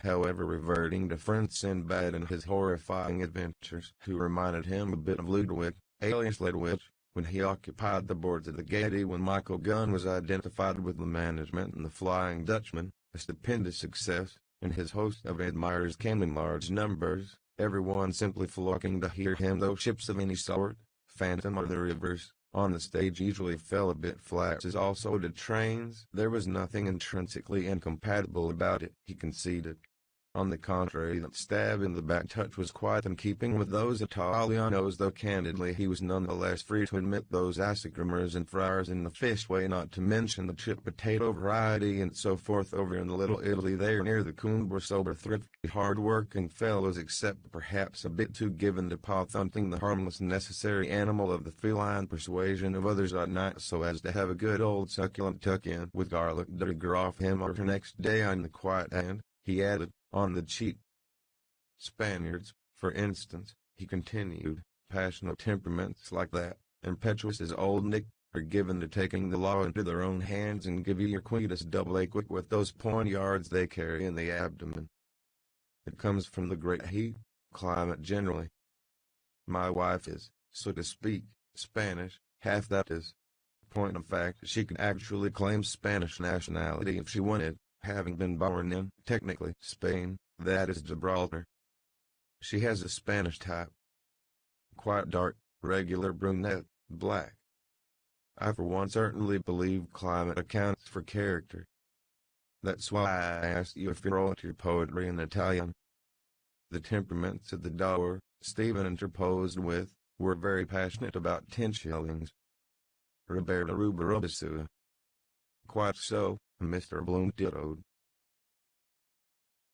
however, reverting to friend Sinbad and his horrifying adventures, who reminded him a bit of Ludwig, alias Ludwig, when he occupied the boards of the Gaiety when Michael Gunn was identified with the management and the Flying Dutchman, a stupendous success, and his host of admirers came in large numbers, everyone simply flocking to hear him, though ships of any sort, Phantom or the reverse, on the stage usually fell a bit flat, as also did trains. There was nothing intrinsically incompatible about it, he conceded. On the contrary, that stab in the back touch was quite in keeping with those Italianos, though candidly he was nonetheless free to admit those Assigrimers and friars in the fish way, not to mention the chip potato variety and so forth over in Little Italy there near the Coombe, were sober, thrifty, hard-working fellows, except perhaps a bit too given to paw-thumping the harmless necessary animal of the feline persuasion of others at night, so as to have a good old succulent tuck-in with garlic de rigueur off him or her next day on the quiet hand, he added, on the cheap. Spaniards, for instance, he continued, passionate temperaments like that, impetuous as old Nick, are given to taking the law into their own hands and give you your quietus double a quick with those poignards they carry in the abdomen. It comes from the great heat, climate generally. My wife is, so to speak, Spanish, half that is. Point of fact, she could actually claim Spanish nationality if she wanted, having been born in, technically, Spain, that is Gibraltar. She has a Spanish type. Quite dark, regular brunette, black. I for one certainly believe climate accounts for character. That's why I asked you if you wrote your poetry in Italian. The temperaments of the dower, Stephen interposed with, were very passionate about 10 shillings. Roberta Rubarubasua. Quite so, Mr. Bloom dittoed.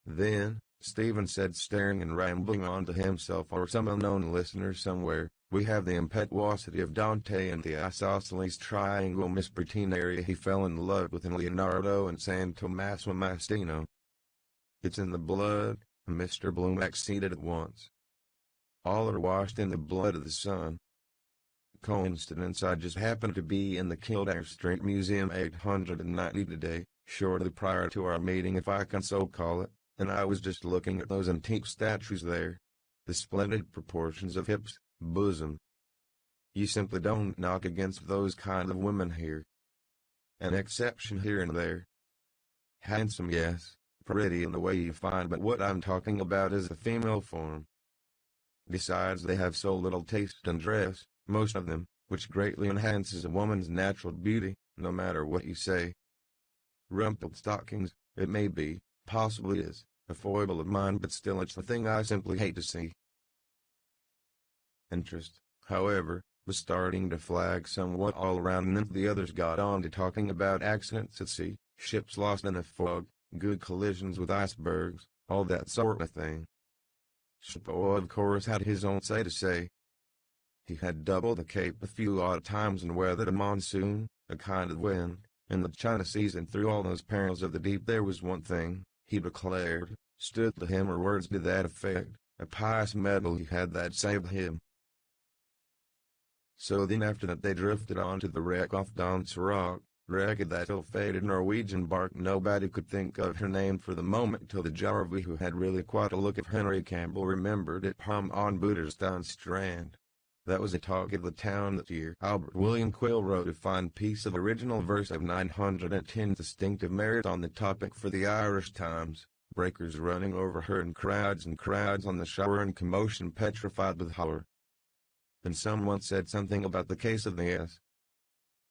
Then, Stephen said, staring and rambling on to himself or some unknown listener somewhere, we have the impetuosity of Dante and the isosceles triangle. Miss Bertinaria he fell in love with in Leonardo and San Tommaso Mastino. It's in the blood, Mr. Bloom acceded at once. All are washed in the blood of the sun. Coincidence, I just happened to be in the Kildare Street Museum 890 today, shortly prior to our meeting if I can so call it, and I was just looking at those antique statues there. The splendid proportions of hips, bosom. You simply don't knock against those kind of women here. An exception here and there. Handsome, yes, pretty in the way you find, but what I'm talking about is the female form. Besides, they have so little taste in dress, most of them, which greatly enhances a woman's natural beauty, no matter what you say. Rumpled stockings, it may be, possibly is, a foible of mine, but still it's the thing I simply hate to see. Interest, however, was starting to flag somewhat all around, and then the others got on to talking about accidents at sea, ships lost in a fog, good collisions with icebergs, all that sort of thing. Chapeau, of course, had his own say to say. He had doubled the Cape a few odd times and weathered a monsoon, a kind of wind, in the China Seas, and through all those perils of the deep there was one thing, he declared, stood to him, or words to that effect, a pious medal he had that saved him. So then after that they drifted on to the wreck off Don's Rock, wreck of that ill-fated Norwegian bark. Nobody could think of her name for the moment till the Jarvey, who had really quite a look of Henry Campbell, remembered it hung on Booterstown Strand. That was the talk of the town that year. Albert William Quill wrote a fine piece of original verse of 910 distinctive merit on the topic for the Irish Times, breakers running over her and crowds on the shore and commotion petrified with horror. And someone said something about the case of the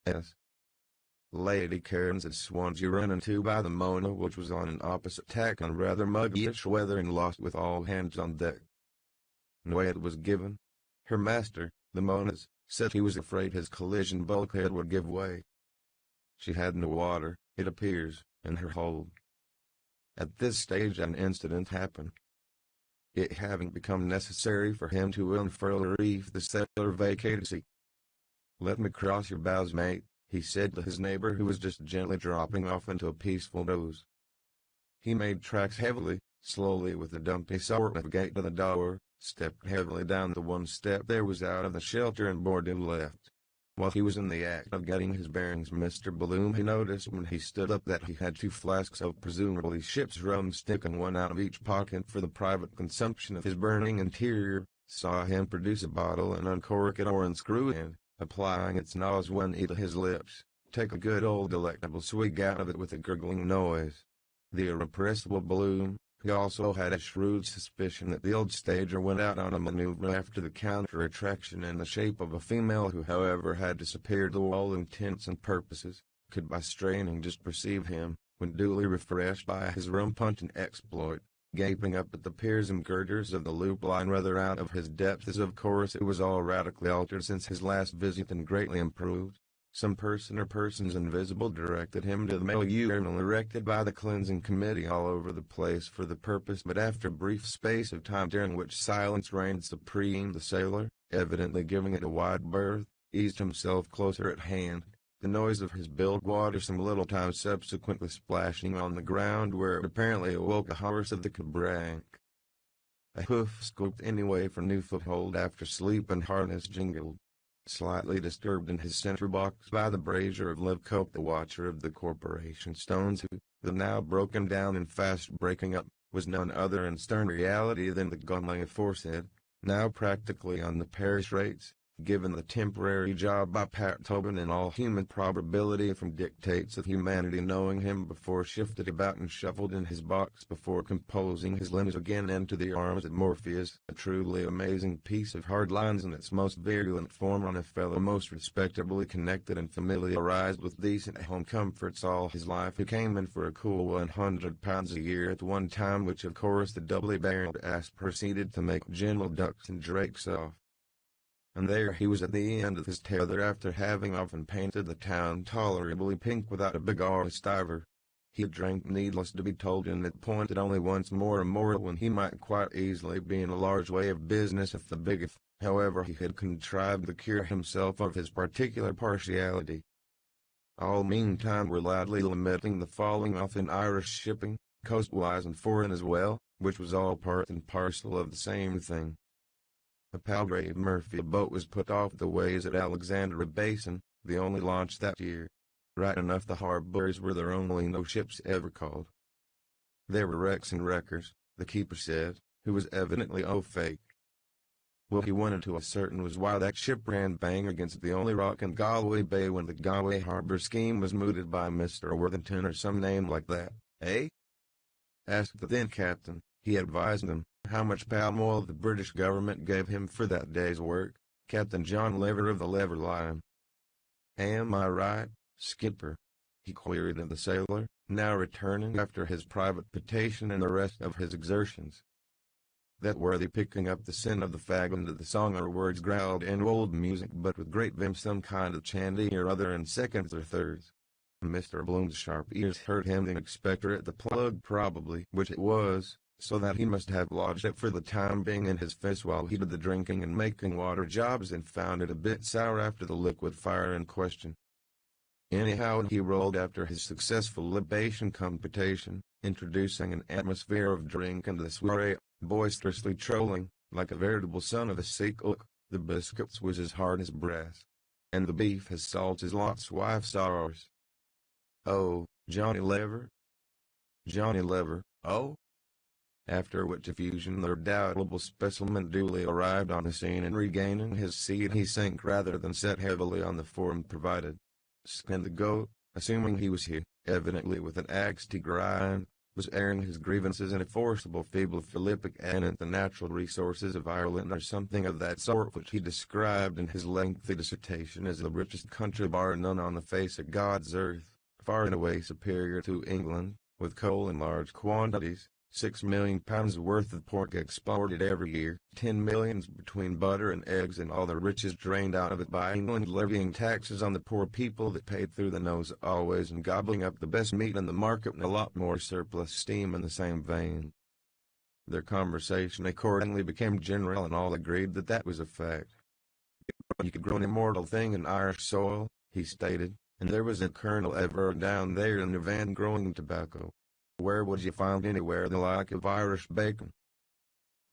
S. Lady Cairns at Swansea run into by the Mona, which was on an opposite tack on rather muggyish weather and lost with all hands on deck. And way it was given. Her master, the Mona's, said he was afraid his collision bulkhead would give way. She had no water, it appears, in her hold. At this stage an incident happened. It having become necessary for him to unfurl a reef, the sailor vacated sea. "Let me cross your bows, mate," he said to his neighbor, who was just gently dropping off into a peaceful doze. He made tracks heavily, slowly, with a dumpy sort of gait to the door, stepped heavily down the one step there was out of the shelter and boarded left. While he was in the act of getting his bearings, Mr. Bloom he noticed when he stood up that he had 2 flasks of presumably ship's rum, sticking one out of each pocket for the private consumption of his burning interior. Saw him produce a bottle and uncork it or unscrew it, applying its nose one to his lips, take a good old delectable swig out of it with a gurgling noise. The irrepressible Bloom, he also had a shrewd suspicion that the old stager went out on a maneuver after the counter-attraction in the shape of a female who, however, had disappeared to all intents and purposes, could by straining just perceive him, when duly refreshed by his rum-punching exploit, gaping up at the piers and girders of the loop line rather out of his depth, as of course it was all radically altered since his last visit and greatly improved. Some person or persons invisible directed him to the mail urinal erected by the cleansing committee all over the place for the purpose, but after a brief space of time during which silence reigned supreme, the sailor, evidently giving it a wide berth, eased himself closer at hand, the noise of his bilge water some little time subsequently splashing on the ground where it apparently awoke the horse of the cabrank. A hoof scooped anyway for new foothold after sleep, and harness jingled. Slightly disturbed in his center box by the brazier of Liv Cope, the watcher of the corporation stones, who, though now broken down and fast breaking up, was none other in stern reality than the gunling aforesaid, now practically on the parish rates, given the temporary job by Pat Tobin, in all human probability from dictates of humanity, knowing him before, shifted about and shuffled in his box before composing his limbs again into the arms of Morpheus, a truly amazing piece of hard lines in its most virulent form on a fellow most respectably connected and familiarized with decent home comforts all his life, who came in for a cool £100 a year at one time, which of course the doubly barreled ass proceeded to make general ducks and drakes off. And there he was at the end of his tether, after having often painted the town tolerably pink without a big or a stiver. He had drank, needless to be told, and it pointed only once more and more when he might quite easily be in a large way of business if the biggest. However, he had contrived to cure himself of his particular partiality. All meantime were loudly lamenting the falling off in Irish shipping, coastwise and foreign as well, which was all part and parcel of the same thing. A Palgrave Murphy boat was put off the ways at Alexandria Basin, the only launch that year. Right enough, the harbours were there only no ships ever called. There were wrecks and wreckers, the keeper said, who was evidently au fait. What he wanted to ascertain was why that ship ran bang against the only rock in Galway Bay when the Galway harbour scheme was mooted by Mr. Worthington or some name like that, eh? Asked the then captain. He advised him how much palm oil the British government gave him for that day's work, Captain John Lever of the Lever Line. Am I right, skipper? He queried of the sailor, now returning after his private potation and the rest of his exertions. That worthy, picking up the scent of the fag into the song or words, growled in old music but with great vim some kind of chanty or other in seconds or thirds. Mr. Bloom's sharp ears heard him expectorate the plug probably, which it was, so that he must have lodged it for the time being in his fist while he did the drinking and making water jobs, and found it a bit sour after the liquid fire in question. Anyhow, he rolled after his successful libation computation, introducing an atmosphere of drink into the soiree, boisterously trolling, like a veritable son of a Sikh. The biscuits was as hard as brass, and the beef as salt as Lot's wife's ours. Oh, Johnny Lever? Johnny Lever, oh? After which effusion the redoubtable specimen duly arrived on the scene, and regaining his seat he sank rather than sat heavily on the form provided. And the goat, assuming he was here, evidently with an axe to grind, was airing his grievances in a forcible feeble philippic anent the natural resources of Ireland or something of that sort, which he described in his lengthy dissertation as the richest country bar none on the face of God's earth, far and away superior to England, with coal in large quantities, 6 million pounds worth of pork exported every year, 10 millions between butter and eggs, and all the riches drained out of it by England, levying taxes on the poor people that paid through the nose always, and gobbling up the best meat in the market and a lot more surplus steam in the same vein. Their conversation accordingly became general, and all agreed that that was a fact. You could grow an immortal thing in Irish soil, he stated, and there was a Colonel ever down there in the van growing tobacco. Where would you find anywhere the like of Irish bacon?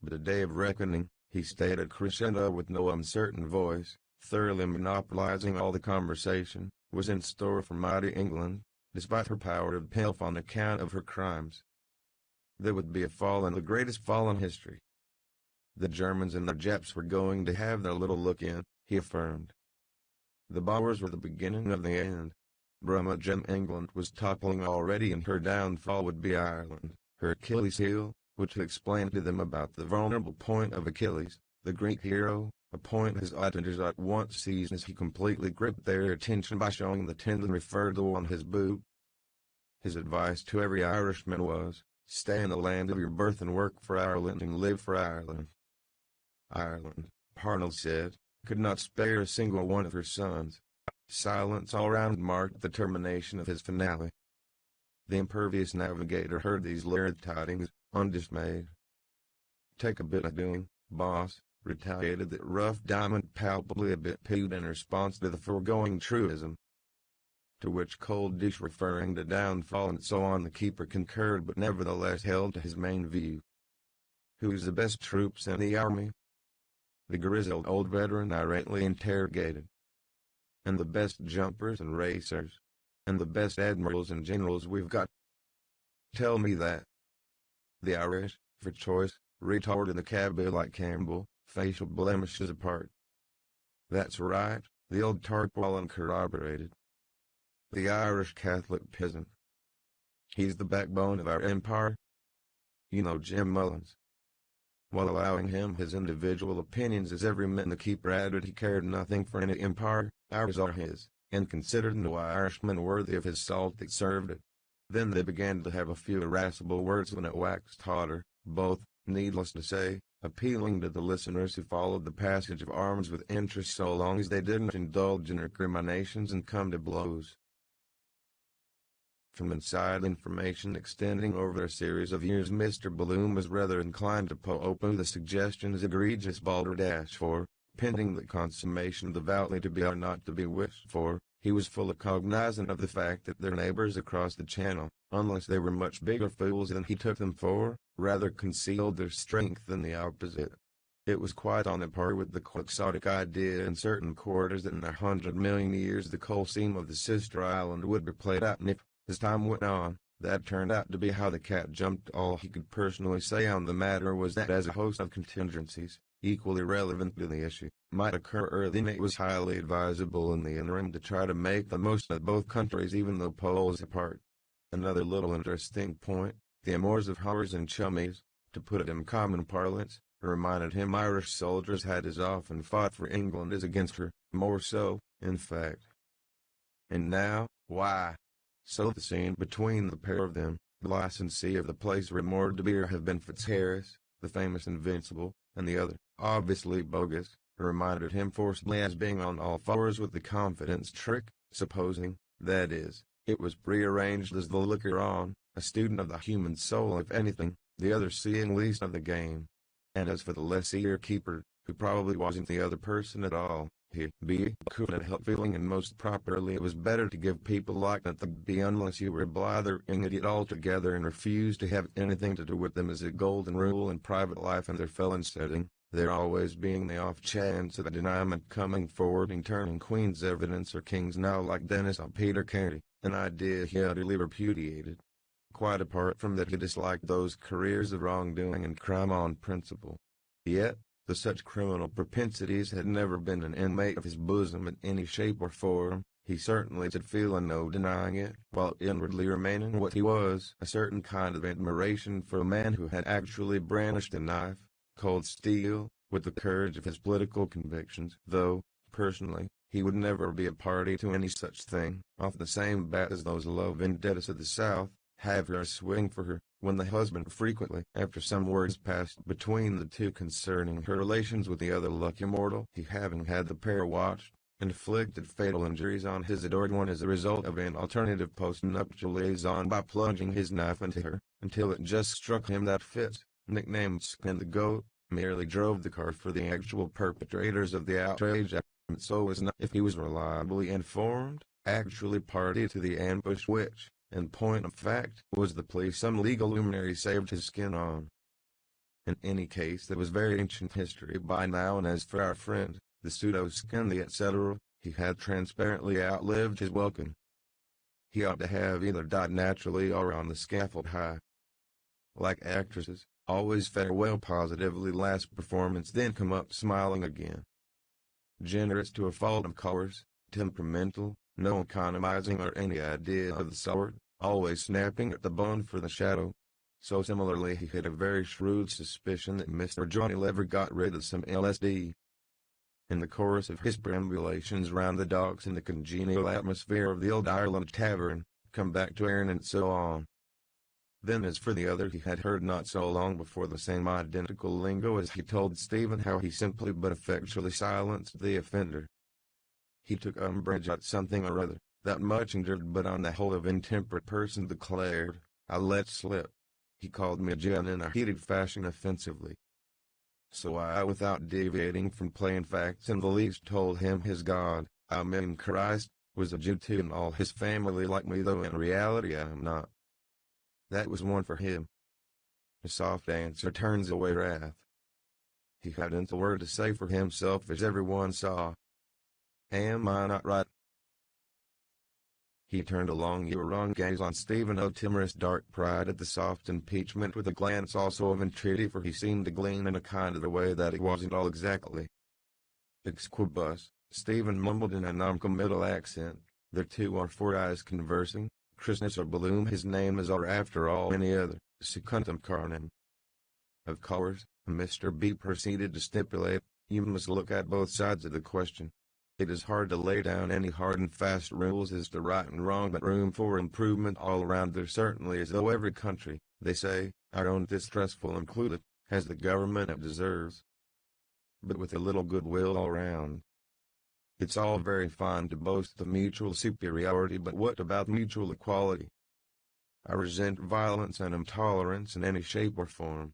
But a day of reckoning, he stated crescendo with no uncertain voice, thoroughly monopolizing all the conversation, was in store for mighty England, despite her power of pelf on account of her crimes. There would be a fall, and the greatest fall in history. The Germans and the Japs were going to have their little look in, he affirmed. The Boers were the beginning of the end. Brummagem England was toppling already, and her downfall would be Ireland, her Achilles heel, which he explained to them about the vulnerable point of Achilles, the Greek hero, a point his auditors at once seized as he completely gripped their attention by showing the tendon referred to on his boot. His advice to every Irishman was, stay in the land of your birth and work for Ireland and live for Ireland. Ireland, Parnell said, could not spare a single one of her sons. Silence all round marked the termination of his finale. The impervious navigator heard these lurid tidings, undismayed. Take a bit of doing, boss, retaliated that rough diamond, palpably a bit peeved in response to the foregoing truism. To which cold dish, referring to downfall and so on, the keeper concurred, but nevertheless held to his main view. Who's the best troops in the army? The grizzled old veteran irately interrogated. And the best jumpers and racers? And the best admirals and generals we've got? Tell me that. The Irish, for choice, retorted the cabby like Campbell, facial blemishes apart. That's right, the old tarpaulin corroborated. The Irish Catholic peasant. He's the backbone of our empire. You know Jim Mullins. While allowing him his individual opinions as every man, the keeper added he cared nothing for any empire, ours are his, and considered no Irishman worthy of his salt that served it. Then they began to have a few irascible words when it waxed hotter, both, needless to say, appealing to the listeners who followed the passage of arms with interest so long as they didn't indulge in recriminations and come to blows. From inside information extending over a series of years, Mr. Bloom was rather inclined to open the suggestion as egregious balderdash, for, pending the consummation of the vow to be or not to be wished for, he was fully cognizant of the fact that their neighbors across the channel, unless they were much bigger fools than he took them for, rather concealed their strength than the opposite. It was quite on a par with the quixotic idea in certain quarters that in 100 million years the coal seam of the sister island would be played out, and if, as time went on, that turned out to be how the cat jumped. All he could personally say on the matter was that as a host of contingencies, equally relevant to the issue, might occur, then it was highly advisable in the interim to try to make the most of both countries even though poles apart. Another little interesting point, the amours of horrors and chummies, to put it in common parlance, reminded him Irish soldiers had as often fought for England as against her, more so, in fact. And now, why? So the scene between the pair of them, the licensee of the place rumored to be or have been Fitzharris, the famous Invincible, and the other, obviously bogus, reminded him forcibly as being on all fours with the confidence trick, supposing, that is, it was prearranged as the looker-on, a student of the human soul if anything, the other seeing least of the game. And as for the lessee or keeper, who probably wasn't the other person at all, he couldn't help feeling, and most properly it was better to give people like that the be unless you were a blithering idiot altogether and refused to have anything to do with them as a golden rule in private life and their felon setting, there always being the off chance of a denouement coming forward and turning Queen's evidence or King's now like Dennis on Peter Carey, an idea he utterly repudiated. Quite apart from that, he disliked those careers of wrongdoing and crime on principle. Yet, the such criminal propensities had never been an inmate of his bosom in any shape or form. He certainly did feel, and no denying it, while inwardly remaining what he was, a certain kind of admiration for a man who had actually brandished a knife, cold steel, with the courage of his political convictions, though, personally, he would never be a party to any such thing, off the same bat as those low vendettas of the South, have her swing for her, when the husband frequently, after some words passed between the two concerning her relations with the other lucky mortal, he having had the pair watched, inflicted fatal injuries on his adored one as a result of an alternative post-nuptial liaison by plunging his knife into her, until it just struck him that Fitz, nicknamed Skin the Goat, merely drove the car for the actual perpetrators of the outrage, and so as not, if he was reliably informed, actually party to the ambush which, in point of fact, was the plea some legal luminary saved his skin on. In any case, that was very ancient history by now, and as for our friend, the pseudo-skin, the etc., he had transparently outlived his welcome. He ought to have either died naturally or on the scaffold high. Like actresses, always farewell positively last performance, then come up smiling again. Generous to a fault, of course, temperamental, no economizing or any idea of the sort, always snapping at the bone for the shadow. So similarly he had a very shrewd suspicion that Mr. Johnny Lever got rid of some LSD. In the course of his perambulations round the docks in the congenial atmosphere of the old Ireland tavern, come back to Erin and so on. Then as for the other, he had heard not so long before the same identical lingo as he told Stephen how he simply but effectually silenced the offender. He took umbrage at something or other, that much injured but on the whole of intemperate person declared, I let slip. He called me a gin in a heated fashion offensively. So I, without deviating from plain facts in the least, told him his God, I mean Christ, was a Jew too, and all his family like me, though in reality I am not. That was one for him. A soft answer turns away wrath. He hadn't a word to say for himself, as everyone saw. Am I not right? He turned a long year-long gaze on Stephen of timorous dark pride at the soft impeachment, with a glance also of entreaty, for he seemed to glean in a kind of the way that it wasn't all exactly. Exquibus, Stephen mumbled in a non-committal accent, there too are four eyes conversing, Christmas or Bloom his name is, or after all any other, secundum carnem. Of course, Mr. B proceeded to stipulate, you must look at both sides of the question. It is hard to lay down any hard and fast rules as to right and wrong, but room for improvement all around there certainly is, though every country, they say, our own distressful included, has the government it deserves. But with a little goodwill all round. It's all very fine to boast of mutual superiority, but what about mutual equality? I resent violence and intolerance in any shape or form.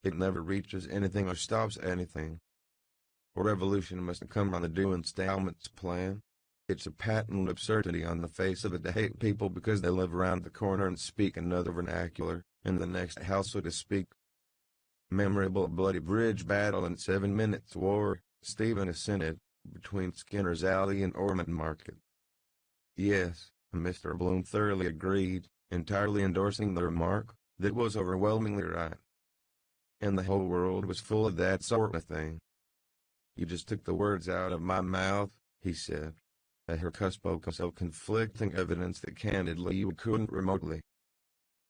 It never reaches anything or stops anything. A revolution must come on the due installments plan. It's a patent absurdity on the face of it to hate people because they live around the corner and speak another vernacular, in the next house so to speak. Memorable bloody bridge battle and 7 minutes war, Stephen assented, between Skinner's Alley and Ormond Market. Yes, Mr. Bloom thoroughly agreed, entirely endorsing the remark, that was overwhelmingly right. And the whole world was full of that sort of thing. You just took the words out of my mouth, he said. Her spoke of so conflicting evidence that candidly you couldn't remotely.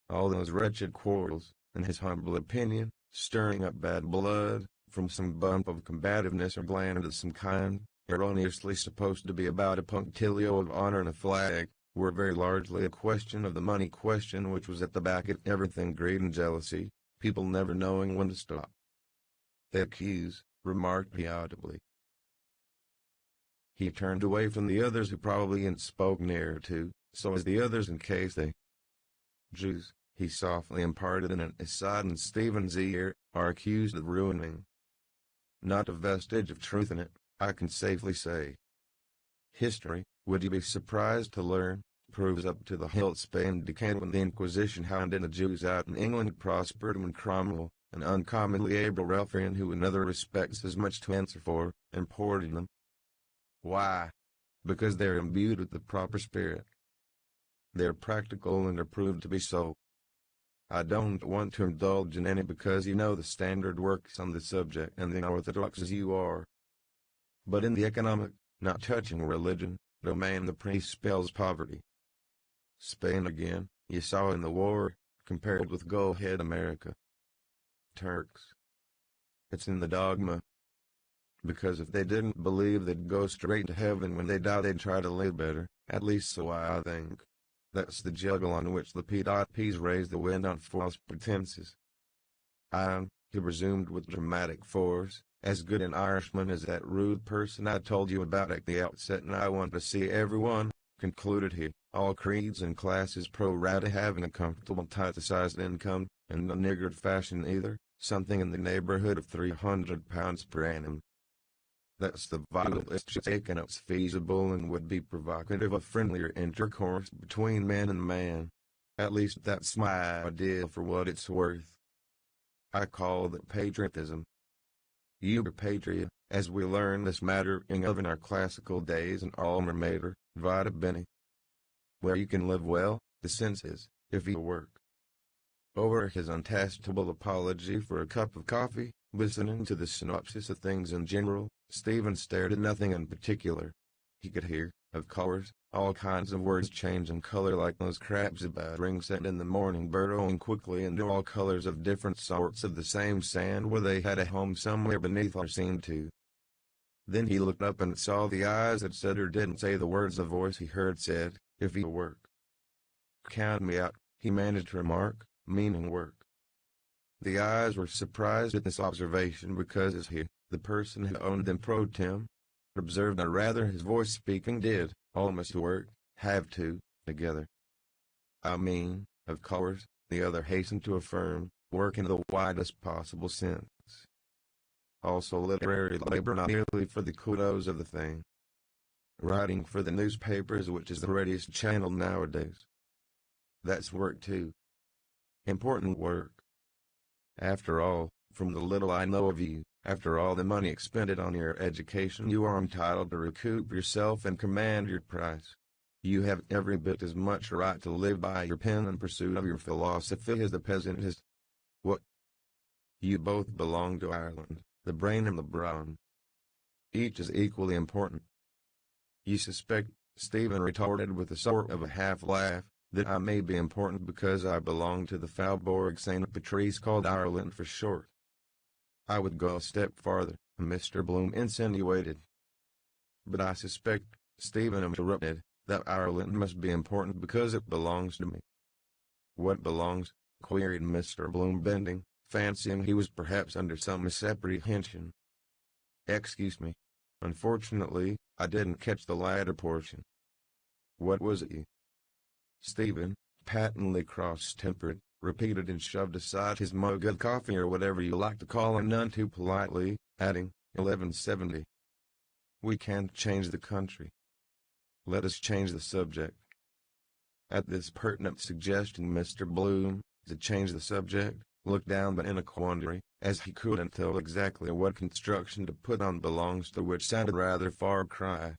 All those wretched quarrels, in his humble opinion, stirring up bad blood, from some bump of combativeness or gland of some kind, erroneously supposed to be about a punctilio of honor and a flag, were very largely a question of the money question, which was at the back of everything, greed and jealousy, people never knowing when to stop. They accuse, remarked he audibly. He turned away from the others, who probably and spoke nearer to, so as the others in case they Jews, he softly imparted in an aside in Stephen's ear, are accused of ruining. Not a vestige of truth in it, I can safely say. History, would you be surprised to learn, proves up to the hilt Spain decayed when the Inquisition hounded the Jews out, and England prospered when Cromwell, an uncommonly able ruffian who in other respects has much to answer for, imported them. Why? Because they're imbued with the proper spirit. They're practical and are proved to be so. I don't want to indulge in any because you know the standard works on the subject and the orthodox as you are. But in the economic, not touching religion, domain the priest spells poverty. Spain again, you saw in the war, compared with go-ahead America. Turks. It's in the dogma. Because if they didn't believe they'd go straight to heaven when they die, they'd try to live better, at least so I think. That's the juggle on which the P.P.'s raise the wind on false pretenses. I'm, he resumed with dramatic force, as good an Irishman as that rude person I told you about at the outset, and I want to see everyone, concluded he, all creeds and classes pro rata having a comfortable tight-sized income, and a niggard fashion either, something in the neighborhood of £300 per annum. That's the vilest shake, and it's feasible and would be provocative of friendlier intercourse between man and man. At least that's my idea for what it's worth. I call that patriotism. You're a patriot, as we learned this mattering of in our classical days and alma mater, Vita Bene. Where you can live well, the sense is, if you work. Over his untastable apology for a cup of coffee, listening to the synopsis of things in general, Stephen stared at nothing in particular. He could hear, of course, all kinds of words change in color like those crabs about ringside in the morning burrowing quickly into all colors of different sorts of the same sand where they had a home somewhere beneath or seemed to. Then he looked up and saw the eyes that said or didn't say the words the voice he heard said, if you work. Count me out, he managed to remark, meaning work. The eyes were surprised at this observation because as he, the person who owned them pro tem, observed or rather his voice speaking did, almost work, have to, together. I mean, of course, the other hastened to affirm, work in the widest possible sense. Also literary labor not merely for the kudos of the thing. Writing for the newspapers which is the readiest channel nowadays. That's work too. Important work. After all, from the little I know of you, after all the money expended on your education you are entitled to recoup yourself and command your price. You have every bit as much right to live by your pen in pursuit of your philosophy as the peasant has. What? You both belong to Ireland, the brain and the brawn. Each is equally important. You suspect, Stephen retorted with a sort of a half-laugh, that I may be important because I belong to the Faubourg Saint Patrice called Ireland for short. I would go a step farther, Mr. Bloom insinuated. But I suspect, Stephen interrupted, that Ireland must be important because it belongs to me. What belongs? Queried Mr. Bloom bending, fancying he was perhaps under some misapprehension. Excuse me. Unfortunately, I didn't catch the latter portion. What was it? Stephen, patently cross-tempered, repeated and shoved aside his mug of coffee or whatever you like to call it none too politely, adding, 1170. We can't change the country. Let us change the subject. At this pertinent suggestion Mr. Bloom, to change the subject, looked down but in a quandary, as he couldn't tell exactly what construction to put on belongs to which sounded rather far cry.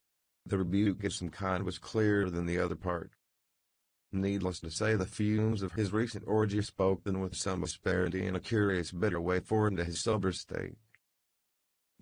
The rebuke of some kind was clearer than the other part. Needless to say the fumes of his recent orgy spoke then with some asperity and a curious bitter way forward into his sober state.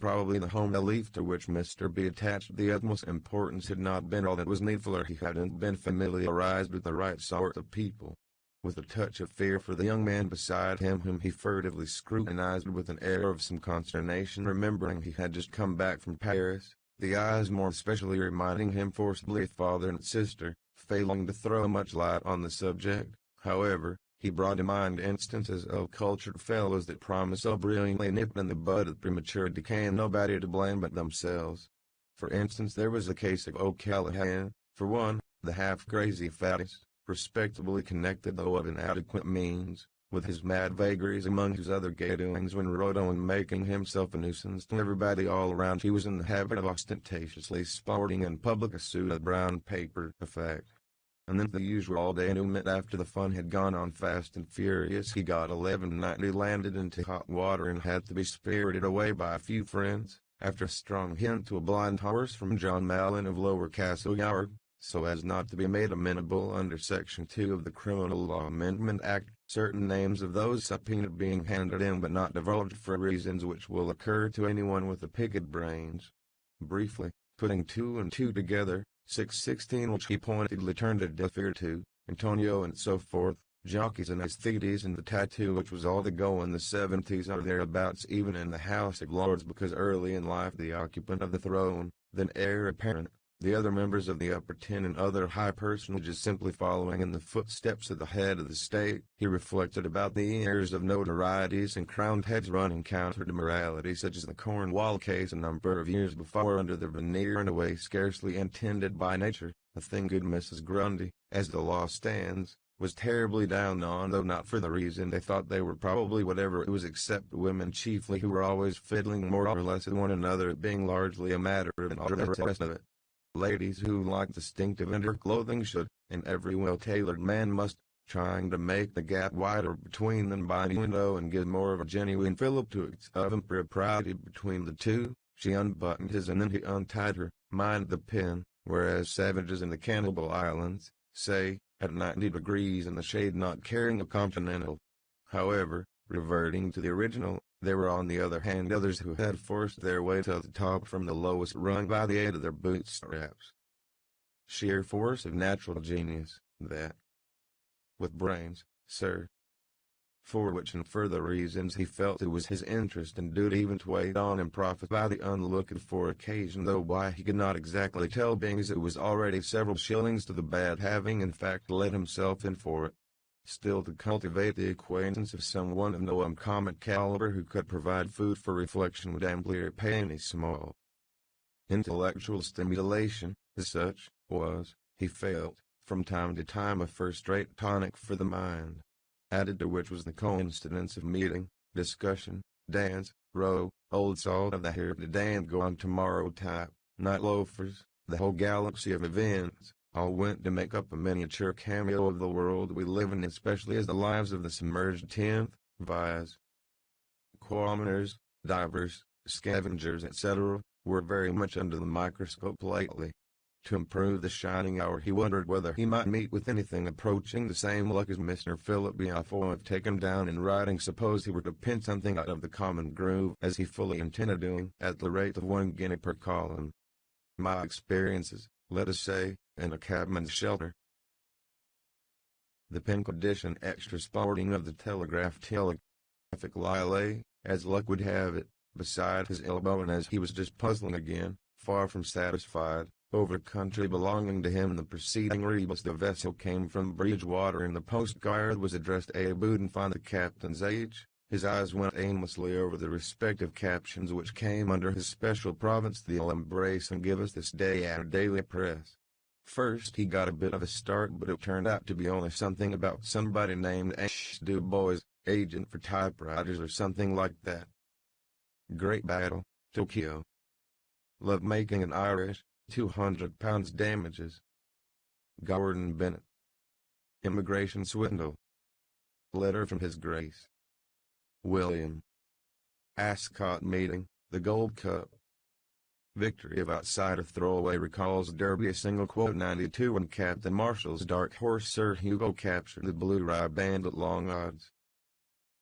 Probably the home life to which Mr. B attached the utmost importance had not been all that was needful or he hadn't been familiarized with the right sort of people. With a touch of fear for the young man beside him whom he furtively scrutinized with an air of some consternation remembering he had just come back from Paris, the eyes more especially reminding him forcibly of father and sister, failing to throw much light on the subject, however, he brought to mind instances of cultured fellows that promised so brilliantly nipped in the bud of premature decay and nobody to blame but themselves. For instance there was the case of O'Callaghan, for one, the half-crazy fattest, respectably connected though of inadequate means, with his mad vagaries among his other gay doings when Rodo and making himself a nuisance to everybody all around he was in the habit of ostentatiously sporting in public a suit of brown paper effect. And then the usual all-day amusement after the fun had gone on fast and furious he got 1190 landed into hot water and had to be spirited away by a few friends, after a strong hint to a blind horse from John Mallon of Lower Castle Yard, so as not to be made amenable under Section 2 of the Criminal Law Amendment Act, certain names of those subpoenaed being handed in but not divulged for reasons which will occur to anyone with a picked brains. Briefly, putting 2 and 2 together, 616 which he pointedly turned a deaf ear to, Antonio and so forth, jockeys and aesthetes and the tattoo which was all the go in the 70s or thereabouts even in the House of Lords because early in life the occupant of the throne, then heir apparent, the other members of the upper ten and other high personages simply following in the footsteps of the head of the state, he reflected about the heirs of notorieties and crowned heads running counter to morality such as the Cornwall case a number of years before under the veneer in a way scarcely intended by nature, a thing good Mrs. Grundy, as the law stands, was terribly down on though not for the reason they thought they were probably whatever it was except women chiefly who were always fiddling more or less with one another it being largely a matter of all the rest of it. Ladies who like distinctive underclothing should, and every well-tailored man must, trying to make the gap wider between them by innuendo and give more of a genuine fillip to its of impropriety between the two, She unbuttoned his and then he untied her, mind the pin, whereas savages in the Cannibal Islands, say, at 90 degrees in the shade not carrying a continental. However, reverting to the original, there were on the other hand others who had forced their way to the top from the lowest rung by the aid of their bootstraps. Sheer force of natural genius, that. With brains, sir. For which and further reasons he felt it was his interest and duty even to wait on and profit by the unlooked-for occasion, though why he could not exactly tell, being as it was already several shillings to the bad, having in fact let himself in for it. Still, to cultivate the acquaintance of someone of no uncommon caliber who could provide food for reflection would amply repay any small intellectual stimulation, as such, was, he felt, from time to time a first-rate tonic for the mind. Added to which was the coincidence of meeting, discussion, dance, row, old salt of the here today and go on tomorrow type, night loafers, the whole galaxy of events, all went to make up a miniature cameo of the world we live in, especially as the lives of the submerged tenth, vias, commoners, divers, scavengers, etc., were very much under the microscope lately. To improve the shining hour he wondered whether he might meet with anything approaching the same luck as Mr. Philip Biafo have taken down in writing. Suppose he were to pin something out of the common groove, as he fully intended doing, at the rate of 1 guinea per column. My experiences, let us say, in a cabman's shelter. The pink edition extra sporting of the telegraphic lie lay, as luck would have it, beside his elbow, and as he was just puzzling again, far from satisfied, over country belonging to him in the preceding rebus, the vessel came from Bridgewater and the postcard was addressed A. Budenfine, the captain's age. His eyes went aimlessly over the respective captions which came under his special province. They'll embrace and give us this day our daily press. First he got a bit of a start, but it turned out to be only something about somebody named H. Du Bois, agent for typewriters or something like that. Great battle, Tokyo. Love making an Irish, £200 damages. Gordon Bennett. Immigration swindle. Letter from His Grace William. Ascot meeting, the Gold Cup. Victory of outsider throwaway recalls Derby. A single quote 92 when Captain Marshall's dark horse Sir Hugo captured the Blue Rye Band at long odds.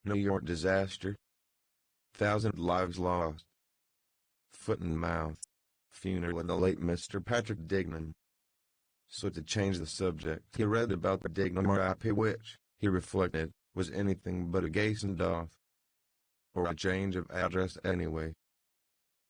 New York disaster. 1,000 lives lost. Foot and mouth. Funeral of the late Mr. Patrick Dignam. So to change the subject, he read about the Dignam R.I.P., which, he reflected, was anything but a gay send-off. Or a change of address anyway.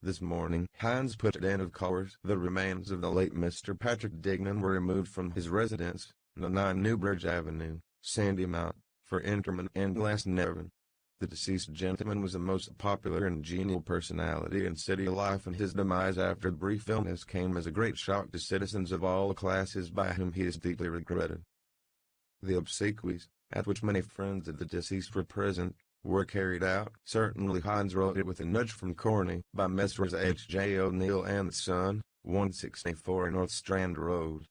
This morning, Hines put it in, of course. The remains of the late Mr. Patrick Dignam were removed from his residence, No. 9 Newbridge Avenue, Sandymount, for interment and last Nevin. The deceased gentleman was a most popular and genial personality in city life, and his demise after a brief illness came as a great shock to citizens of all classes, by whom he is deeply regretted. The obsequies, at which many friends of the deceased were present, were carried out. Certainly Hines wrote it with a nudge from Corney, by Messrs. H. J. O'Neill and Son, 164 North Strand Road.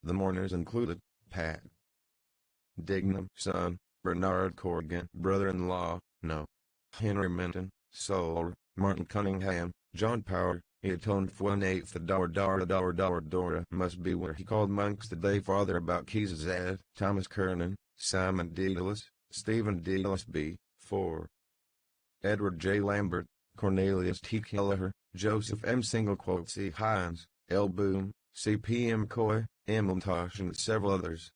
The mourners included, Pat Dignam, son, Bernard Corrigan, brother-in-law, no. Henry Minton, Soul, Martin Cunningham, John Power. He atoned for 1/8 the Dora must be where he called monks the day father about Keys's ad, Thomas Kernan, Simon Dedalus, Stephen Dedalus B. 4. Edward J. Lambert, Cornelius T. Kelleher, Joseph M. C. Hines, L. Boom, C. P. M. Coy, M. Montosh, and several others.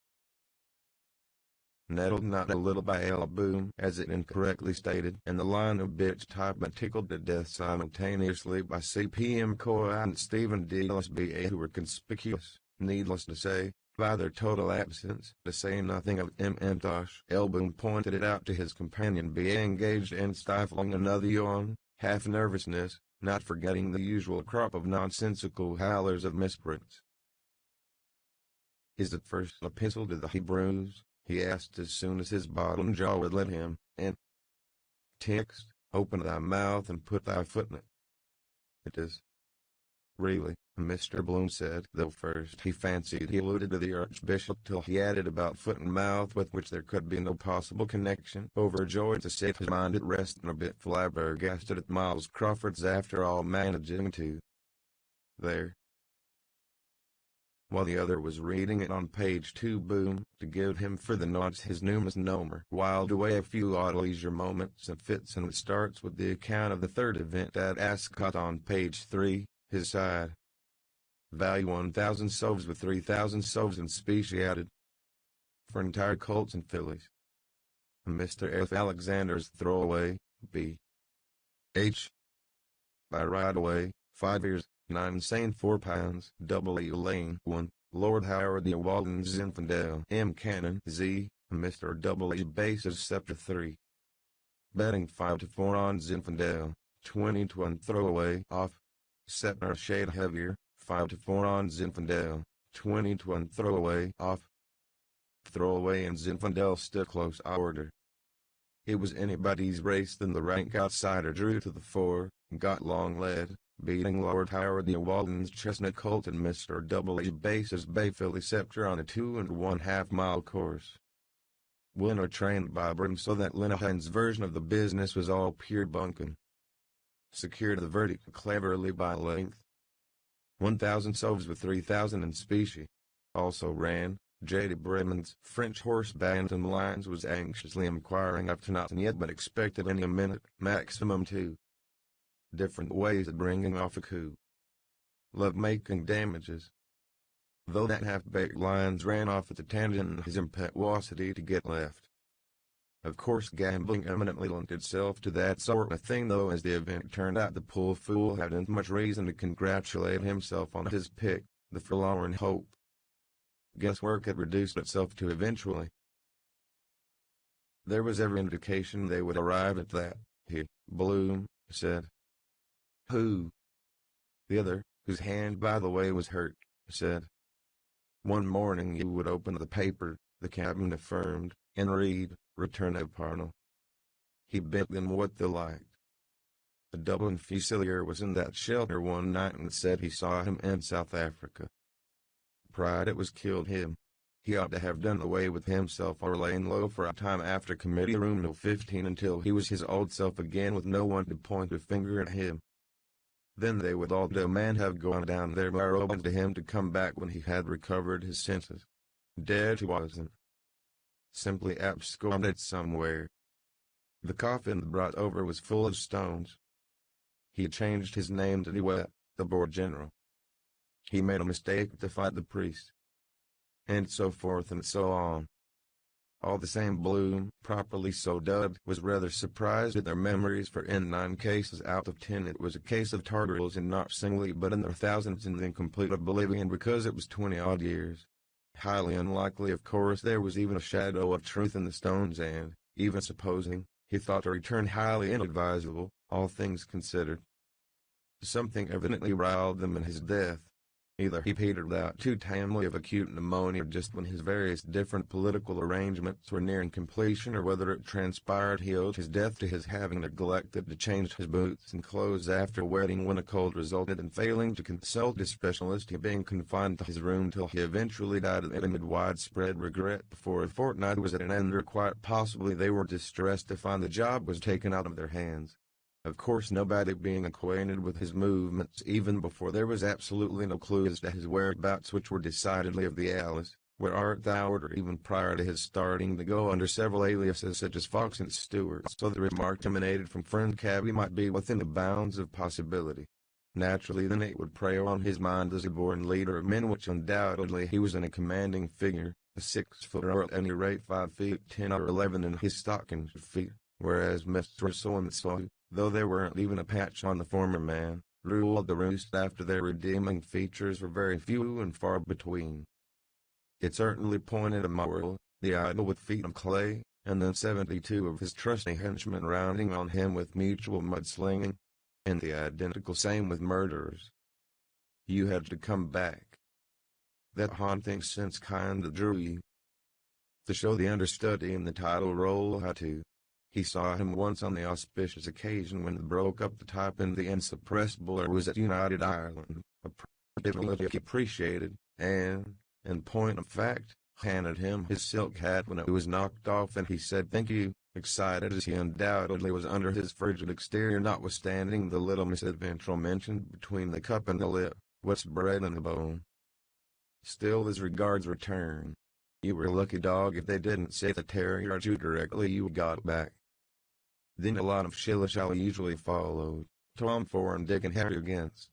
Nettled not a little by L. Boom, as it incorrectly stated, and the line of bitch type, but tickled to death simultaneously by C. P. M. Coy and Stephen Dedalus B.A., who were conspicuous, needless to say, by their total absence, to say nothing of M. Montosh. L. Boom pointed it out to his companion B.A., engaged in stifling another yawn, half nervousness, not forgetting the usual crop of nonsensical howlers of misprints. "Is it first epistle to the Hebrews?" he asked as soon as his bottom jaw would let him, and text, "Open thy mouth and put thy foot in it." "It is." "Really," Mr. Bloom said, though first he fancied he alluded to the Archbishop till he added about foot and mouth with which there could be no possible connection, overjoyed to set his mind at rest and a bit flabbergasted at Miles Crawford's after all managing to there. While the other was reading it on page 2, Boom, to give him for the nonce his new misnomer, whiled away a few odd leisure moments and fits, and it starts with the account of the third event at Ascot on page 3, his side. Value 1,000 soves with 3,000 soves in specie added. For entire colts and fillies. Mr. F. Alexander's throwaway, B. H. By right away, 5 years. 9 Saint £4, W. Lane 1, Lord Howard the Walden Zinfandel M. Cannon Z, Mr. W. Bases Scepter 3. Betting 5-4 on Zinfandel, 20-1 throwaway off. Scepter shade heavier, 5-4 on Zinfandel, 20-1 throwaway off. Throwaway and Zinfandel still close order. It was anybody's race, then the rank outsider drew to the fore, and got long led, beating Lord Howard the Walden's Chestnut Colt and Mr. W. Base's Bay Filly Scepter on a 2 1/2 mile course. Winner trained by Brim, so that Linehan's version of the business was all pure bunkum. Secured the verdict cleverly by length. 1,000 soves with 3,000 in specie. Also ran, J.D. Bremen's French horse Bantam Lines was anxiously inquiring after nothing yet, but expected any minute, maximum 2. Different ways of bringing off a coup. Love-making damages. Though that half-baked Lines ran off at the tangent in his impetuosity to get left. Of course gambling eminently lent itself to that sort of thing, though as the event turned out the poor fool hadn't much reason to congratulate himself on his pick, the forlorn hope. Guesswork had reduced itself to eventually. There was every indication they would arrive at that, Bloom said. Who? The other, whose hand by the way was hurt, said. One morning you would open the paper, the cabman affirmed, and read, Return of Parnell. He bit them what they liked. A Dublin Fusilier was in that shelter one night and said he saw him in South Africa. Pride it was killed him. He ought to have done away with himself or lain low for a time after committee room no 15 until he was his old self again with no one to point a finger at him. Then they would all demand have gone down their barrels to him to come back when he had recovered his senses. Dead he wasn't. Simply absconded somewhere. The coffin brought over was full of stones. He changed his name to Dewett, the board general. He made a mistake to fight the priest. And so forth and so on. All the same, Bloom, properly so dubbed, was rather surprised at their memories, for in 9 cases out of 10 it was a case of Tartars, and not singly but in their thousands in incomplete oblivion, because it was 20-odd years. Highly unlikely, of course, there was even a shadow of truth in the stones, and, even supposing, he thought a return highly inadvisable, all things considered. Something evidently riled them in his death. Either he petered out too tamely of acute pneumonia just when his various different political arrangements were nearing completion, or whether it transpired he owed his death to his having neglected to change his boots and clothes after wedding when a cold resulted in failing to consult a specialist, he being confined to his room till he eventually died amid widespread regret before a fortnight was at an end, or quite possibly they were distressed to find the job was taken out of their hands. Of course, nobody being acquainted with his movements even before, there was absolutely no clue as to his whereabouts, which were decidedly of the Alice, where art thou, or even prior to his starting to go under several aliases such as Fox and Stewart, so the remark emanated from friend Cabby might be within the bounds of possibility. Naturally then it would prey on his mind as a born leader of men, which undoubtedly he was in a commanding figure, a 6-footer, or at any rate 5 feet 10 or 11 in his stocking feet, whereas Mr. So-and-so, though there weren't even a patch on the former man, ruled the roost after their redeeming features were very few and far between. It certainly pointed a moral, the idol with feet of clay, and then 72 of his trusty henchmen rounding on him with mutual mudslinging, and the identical same with murderers. You had to come back. That haunting sense kinda drew you. To show the understudy in the title role how to. He saw him once on the auspicious occasion when it broke up the type in the insuppressible, or was at United Ireland, a privilege he appreciated, and, in point of fact, handed him his silk hat when it was knocked off, and he said thank you, excited as he undoubtedly was under his frigid exterior, notwithstanding the little misadventure mentioned between the cup and the lip. What's bred in the bone? Still his regards return. You were a lucky dog if they didn't say the terrier at you directly you got back. Then a lot of shilly-shally usually followed, Tom, for and Dick and Harry against.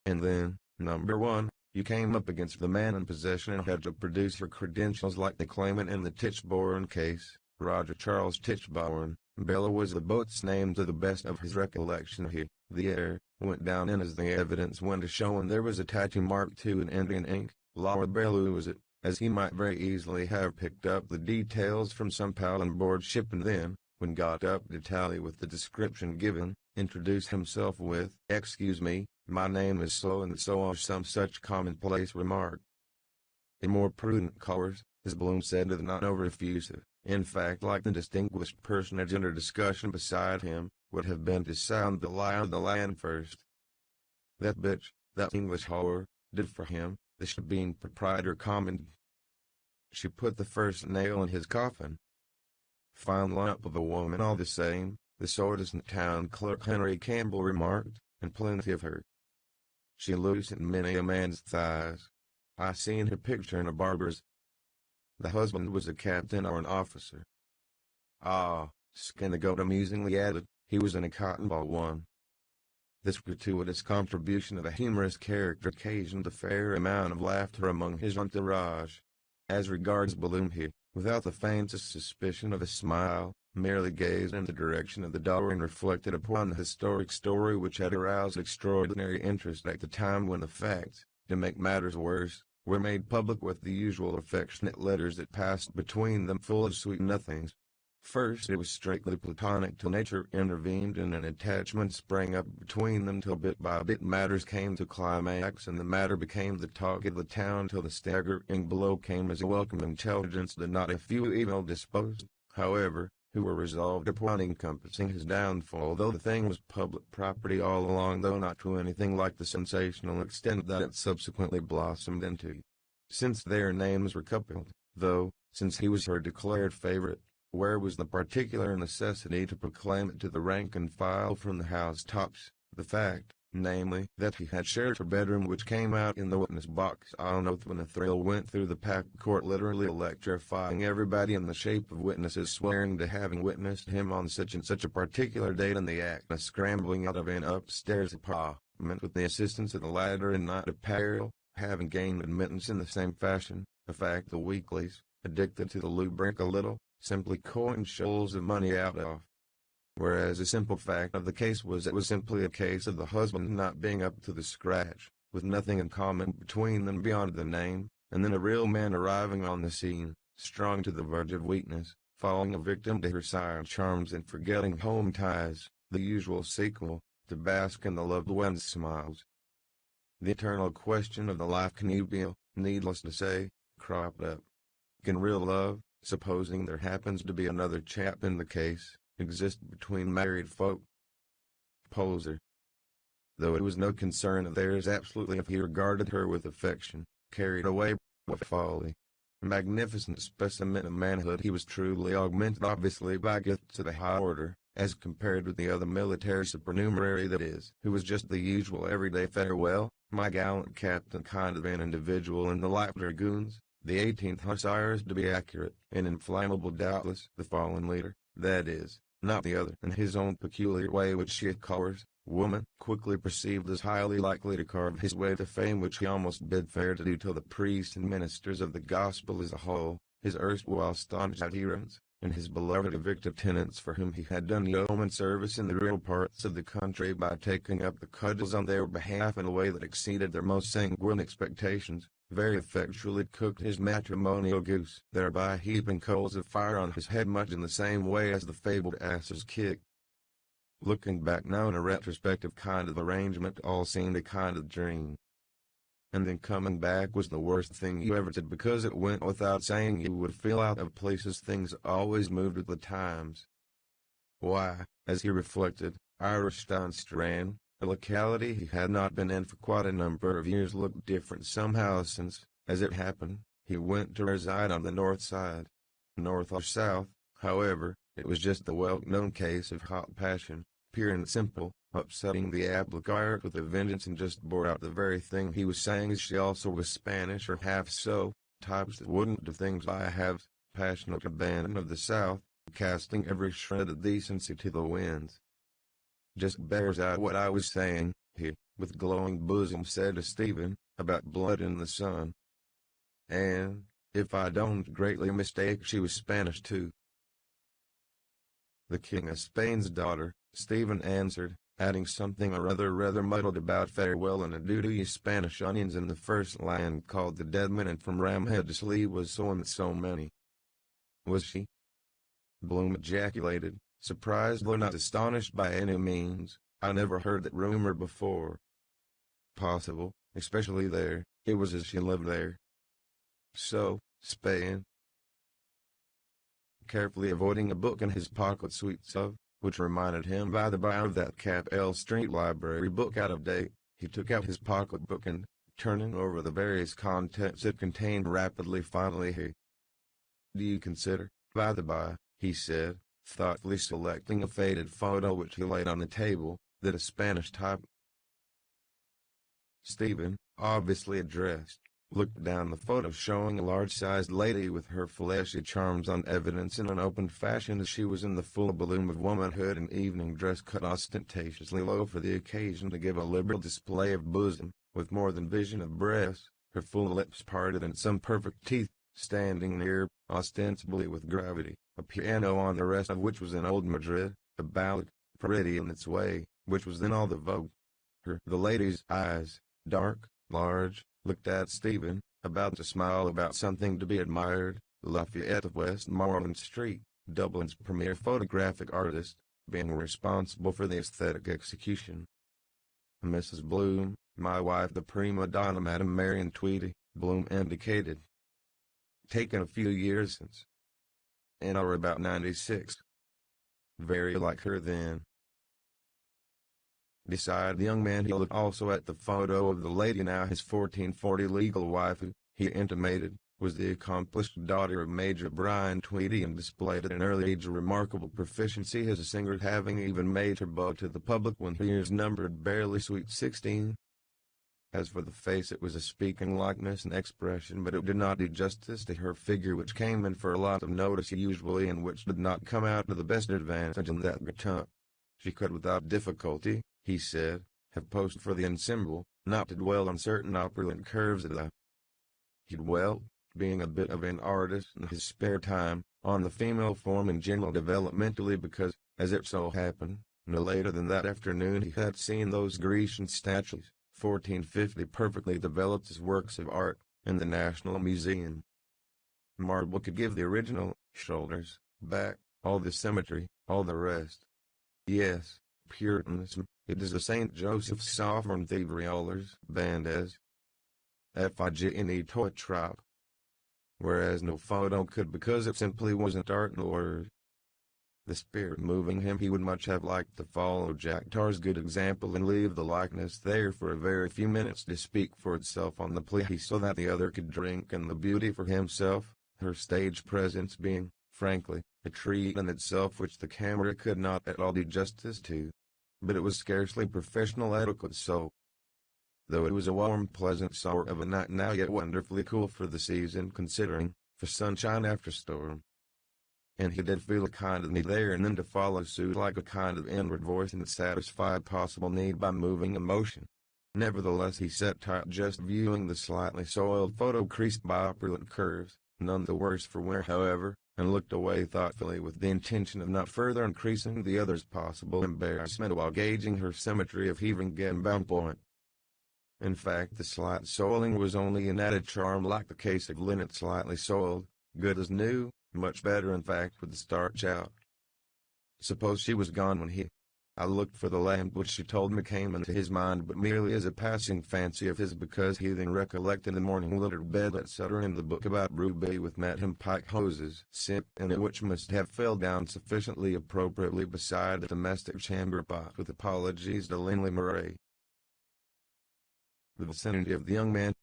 And then, number one, you came up against the man in possession and had to produce your credentials like the claimant in the Tichborne case, Roger Charles Tichborne. Bella was the boat's name to the best of his recollection. The air, went down in as the evidence went to show, and there was a tattoo marked to in Indian ink. Laura Bellew was it, as he might very easily have picked up the details from some pal on board ship, and then, when got up to tally with the description given, introduced himself with, "Excuse me, my name is so and so," or some such commonplace remark. In more prudent colors, as Bloom said, is not over-effusive. In fact, like the distinguished personage under discussion beside him, would have been to sound the lie of the land first. That bitch, that English whore, did for him, the shebeen proprietor commented. She put the first nail in his coffin. Fine lump of a woman all the same, the sordest town clerk Henry Campbell remarked, and plenty of her. She loosened many a man's thighs. I seen her picture in a barber's. The husband was a captain or an officer. Ah, Skinnagoat amusingly added, he was in a cotton ball one. This gratuitous contribution of a humorous character occasioned a fair amount of laughter among his entourage. As regards Bloom, he, without the faintest suspicion of a smile, merely gazed in the direction of the door and reflected upon the historic story which had aroused extraordinary interest at the time, when the facts, to make matters worse, were made public with the usual affectionate letters that passed between them full of sweet nothings. First it was strictly platonic till nature intervened and an attachment sprang up between them, till bit by bit matters came to climax and the matter became the talk of the town, till the staggering blow came as a welcome intelligence to not a few evil-disposed, however, who were resolved upon encompassing his downfall, though the thing was public property all along, though not to anything like the sensational extent that it subsequently blossomed into. Since their names were coupled, though, since he was her declared favorite, where was the particular necessity to proclaim it to the rank and file from the housetops? The fact, namely, that he had shared her bedroom, which came out in the witness box on oath when a thrill went through the packed court, literally electrifying everybody in the shape of witnesses swearing to having witnessed him on such and such a particular date, in the act of scrambling out of an upstairs apartment with the assistance of the ladder and night apparel, having gained admittance in the same fashion, a fact the weeklies, addicted to the lubric a little, simply coined shoals of money out of. Whereas the simple fact of the case was, it was simply a case of the husband not being up to the scratch, with nothing in common between them beyond the name, and then a real man arriving on the scene, strung to the verge of weakness, falling a victim to her siren charms and forgetting home ties, the usual sequel, to bask in the loved one's smiles. The eternal question of the life connubial, needless to say, cropped up. Can real love, supposing there happens to be another chap in the case, exist between married folk? Poser. Though it was no concern of theirs absolutely if he regarded her with affection, carried away by folly. A magnificent specimen of manhood, he was truly augmented obviously by gifts of the high order, as compared with the other military supernumerary, that is, who was just the usual everyday farewell, my gallant captain kind of an individual in the light dragoons, the 18th Hussars to be accurate, and inflammable doubtless, the fallen leader, that is, not the other, in his own peculiar way, which she colors, woman, quickly perceived as highly likely to carve his way to fame, which he almost bid fair to do till the priests and ministers of the gospel as a whole, his erstwhile staunch adherents, and his beloved evictive tenants for whom he had done yeoman service in the real parts of the country by taking up the cudgels on their behalf in a way that exceeded their most sanguine expectations, very effectually cooked his matrimonial goose, thereby heaping coals of fire on his head much in the same way as the fabled ass's kick. Looking back now, in a retrospective kind of arrangement, all seemed a kind of dream. And then coming back was the worst thing you ever did, because it went without saying you would feel out of place, as things always moved with the times. Why, as he reflected, Irish Strand, The locality he had not been in for quite a number of years looked different somehow since, as it happened, he went to reside on the north side. North or south, however, it was just the well-known case of hot passion, pure and simple, upsetting the apple cart with a vengeance, and just bore out the very thing he was saying, as she also was Spanish or half so, types that wouldn't do things I have, passionate abandon of the South, casting every shred of decency to the winds. Just bears out what I was saying, he, with glowing bosom, said to Stephen, about blood in the sun. And, if I don't greatly mistake, she was Spanish too. The King of Spain's daughter, Stephen answered, adding something or other rather muddled about farewell and adieu to ye Spanish onions in the first line called the dead man, and from Ramhead to Slee was so and so many. Was she? Bloom ejaculated, surprised though not astonished by any means. I never heard that rumor before. Possible, especially there, it was as she lived there. So, Spain. Carefully avoiding a book in his pocket, sweets of, which reminded him by the by of that Capel Street Library book out of date, he took out his pocketbook and, turning over the various contents it contained rapidly, finally he. Do you consider, by the by, he said, thoughtfully selecting a faded photo which he laid on the table, that a Spanish type? Stephen, obviously addressed, looked down the photo, showing a large-sized lady with her fleshy charms on evidence in an open fashion, as she was in the full bloom of womanhood, in evening dress cut ostentatiously low for the occasion to give a liberal display of bosom, with more than vision of breast, her full lips parted and some perfect teeth, standing near, ostensibly with gravity, a piano on the rest of which was in old Madrid, a ballad, pretty in its way, which was then all the vogue. The lady's eyes, dark, large, looked at Stephen, about to smile about something to be admired. Lafayette of Westmoreland Street, Dublin's premier photographic artist, being responsible for the aesthetic execution. Mrs. Bloom, my wife, the prima donna Madame Marion Tweedy, Bloom indicated. Taken a few years since. And or about 96. Very like her then. Beside the young man, he looked also at the photo of the lady, now his 1440 legal wife, who, he intimated, was the accomplished daughter of Major Brian Tweedy, and displayed at an early age a remarkable proficiency as a singer, having even made her bow to the public when her years numbered barely sweet 16. As for the face, it was a speaking likeness and expression, but it did not do justice to her figure, which came in for a lot of notice usually, and which did not come out to the best advantage in that return. She could without difficulty, he said, have posed for the ensemble, not to dwell on certain opulent curves of the. He dwelt, being a bit of an artist in his spare time, on the female form in general developmentally, because, as it so happened, no later than that afternoon he had seen those Grecian statues, 1450, perfectly developed as works of art, in the National Museum. Marble could give the original, shoulders, back, all the symmetry, all the rest. Yes, Puritanism, it is the St. Joseph's sovereign thievery rollers, bandes. Figene trop. Whereas no photo could, because it simply wasn't art in word. The spirit moving him, he would much have liked to follow Jack Tar's good example and leave the likeness there for a very few minutes to speak for itself on the plea, so that the other could drink in the beauty for himself, her stage presence being, frankly, a treat in itself which the camera could not at all do justice to. But it was scarcely professional etiquette, so. Though it was a warm, pleasant sort of a night now, yet wonderfully cool for the season, considering, for sunshine after storm. And he did feel a kind of need there and then to follow suit, like a kind of inward voice, and satisfied possible need by moving emotion. Nevertheless, he sat tight, just viewing the slightly soiled photo creased by opulent curves, none the worse for wear however, and looked away thoughtfully with the intention of not further increasing the other's possible embarrassment while gauging her symmetry of heaving gunbound point. In fact, the slight soiling was only an added charm, like the case of linen slightly soiled, good as new, much better in fact with the starch out. Suppose she was gone when he I looked for the lamp which she told me came into his mind but merely as a passing fancy of his because he then recollected the morning littered bed etc. in the book about Ruby with Matham Pike hoses sip in it which must have fell down sufficiently appropriately beside the domestic chamber pot with apologies to Linley Murray. The vicinity of the young man,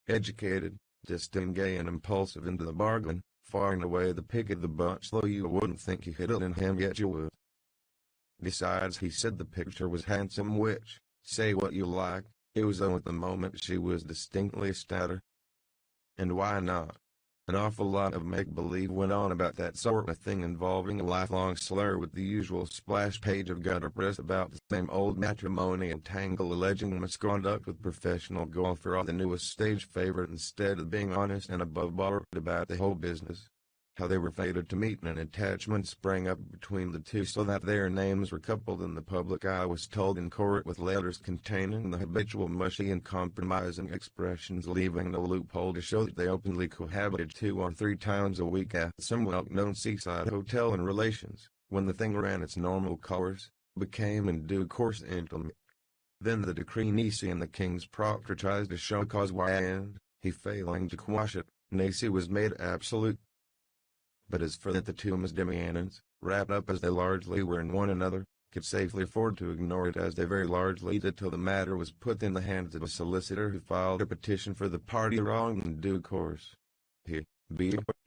educated, distinct, gay and impulsive into the bargain, far and away the pick of the bunch though you wouldn't think you hit it in him yet you would. Besides, he said the picture was handsome which, say what you like, it was though at the moment she was distinctly stouter. And why not? An awful lot of make-believe went on about that sort of thing involving a lifelong slur with the usual splash page of gutter press about the same old matrimonial tangle alleging misconduct with professional golfer or the newest stage favorite instead of being honest and above board about the whole business. How they were fated to meet and an attachment sprang up between the two so that their names were coupled in the public eye was told in court with letters containing the habitual mushy and compromising expressions leaving no loophole to show that they openly cohabited 2 or 3 times a week at some well-known seaside hotel and relations, when the thing ran its normal course, became in due course intimate. Then the decree Nisi and the king's proctor tries to show cause why and, he failing to quash it, Nisi was made absolute. But as for the two misdemeanors, wrapped up as they largely were in one another, could safely afford to ignore it as they very largely did till the matter was put in the hands of a solicitor who filed a petition for the party wronged in due course. He,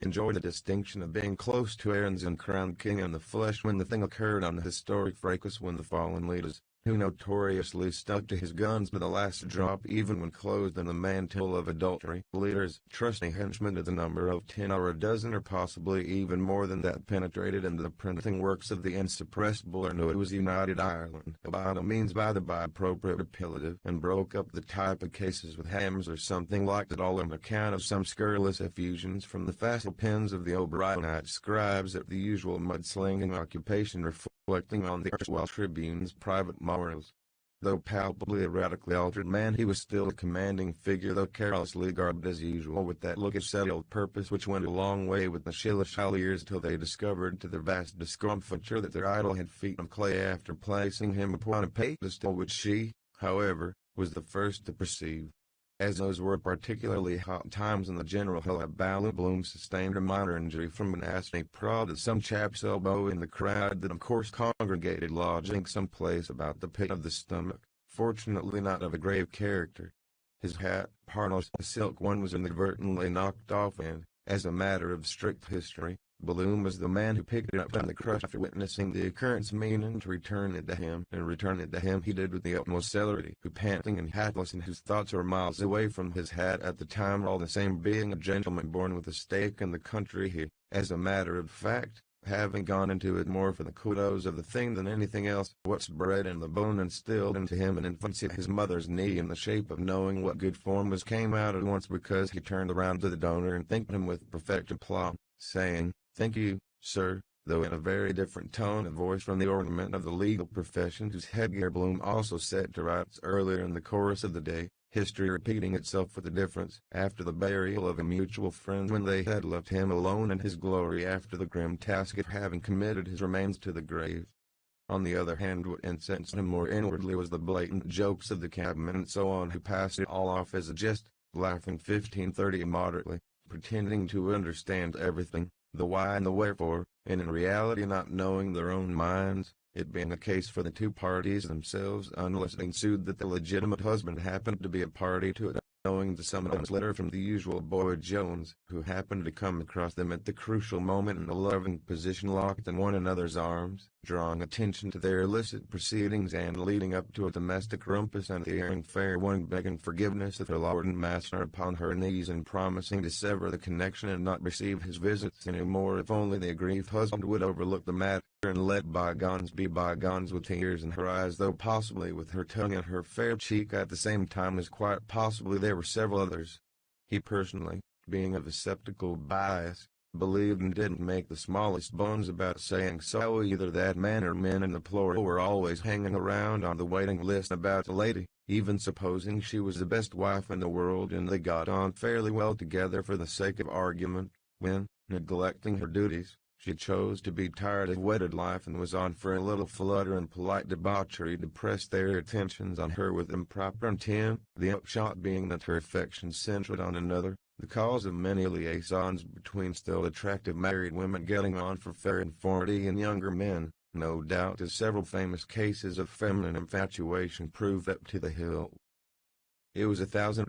enjoyed the distinction of being close to Aaron's and crowned king in the flesh when the thing occurred on the historic fracas when the fallen leaders, who notoriously stuck to his guns to the last drop even when clothed in the mantle of adultery, leaders, trusty henchmen to the number of 10 or a dozen or possibly even more than that penetrated into the printing works of the insuppressible or knew it was United Ireland, by no means by the appropriate appellative, and broke up the type of cases with hams or something like that all on account of some scurrilous effusions from the facile pens of the O'Brienite scribes at the usual mudslinging occupation reflecting on the erstwhile tribune's private morals. Though palpably a radically altered man, he was still a commanding figure, though carelessly garbed as usual with that look of settled purpose which went a long way with the Shilly-Shalliers till they discovered to their vast discomfiture that their idol had feet of clay after placing him upon a pedestal which she, however, was the first to perceive. As those were particularly hot times in the general hullabaloo, Bloom sustained a minor injury from an nasty prod at some chap's elbow in the crowd that of course congregated lodging some place about the pit of the stomach, fortunately not of a grave character. His hat, harness, a silk one, was inadvertently knocked off and, as a matter of strict history, Bloom was the man who picked it up from the crush after witnessing the occurrence, meaning to return it to him, and return it to him he did with the utmost celerity, who panting and hatless and whose thoughts were miles away from his hat at the time, all the same being a gentleman born with a stake in the country, he, as a matter of fact, having gone into it more for the kudos of the thing than anything else, what's bred in the bone instilled into him in infancy at his mother's knee in the shape of knowing what good form was came out at once because he turned around to the donor and thanked him with perfect aplomb, saying, "Thank you, sir," though in a very different tone of voice from the ornament of the legal profession whose headgear Bloom also set to rights earlier in the course of the day, history repeating itself with the difference, after the burial of a mutual friend when they had left him alone in his glory after the grim task of having committed his remains to the grave. On the other hand, what incensed him more inwardly was the blatant jokes of the cabmen and so on who passed it all off as a jest, laughing 15-30 immoderately, pretending to understand everything, the why and the wherefore, and in reality not knowing their own minds, it being a case for the two parties themselves unless it ensued that the legitimate husband happened to be a party to it, owing to some letter from the usual Boyd Jones, who happened to come across them at the crucial moment in a loving position locked in one another's arms, drawing attention to their illicit proceedings and leading up to a domestic rumpus and the erring fair one begging forgiveness of her lord and master upon her knees and promising to sever the connection and not receive his visits any more if only the aggrieved husband would overlook the matter and let bygones be bygones with tears in her eyes, though possibly with her tongue in her fair cheek at the same time as quite possibly there were several others. He personally, being of a sceptical bias, believed and didn't make the smallest bones about saying so. Either that man or men in the plural were always hanging around on the waiting list about the lady, even supposing she was the best wife in the world and they got on fairly well together for the sake of argument, when, neglecting her duties, She chose to be tired of wedded life and was on for a little flutter and polite debauchery to press their attentions on her with improper intent, the upshot being that her affections centered on another, the cause of many liaisons between still attractive married women getting on for fair and 40 and younger men, no doubt as several famous cases of feminine infatuation proved up to the hilt. It was 1,000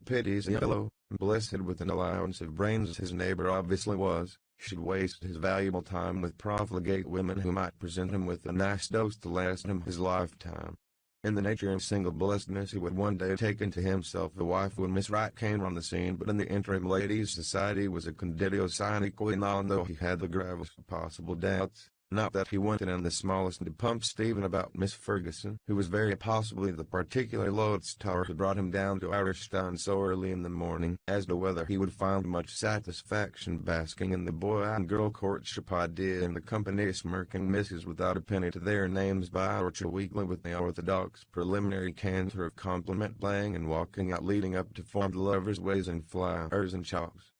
pities yellow, blessed with an allowance of brains as his neighbor obviously was, should waste his valuable time with profligate women who might present him with a nice dose to last him his lifetime. In the nature of single blessedness he would one day take unto himself a wife when Miss Right came on the scene, but in the interim ladies' society was a conditio sine qua non, though he had the gravest possible doubts. Not that he wanted in the smallest to pump Stephen about Miss Ferguson, who was very possibly the particular lodestar who brought him down to Irishtown so early in the morning, as to whether he would find much satisfaction basking in the boy and girl courtship idea in the company of smirking misses without a penny to their names by or weekly with the orthodox preliminary canter of compliment playing and walking out leading up to formed lovers' ways and flowers and chops.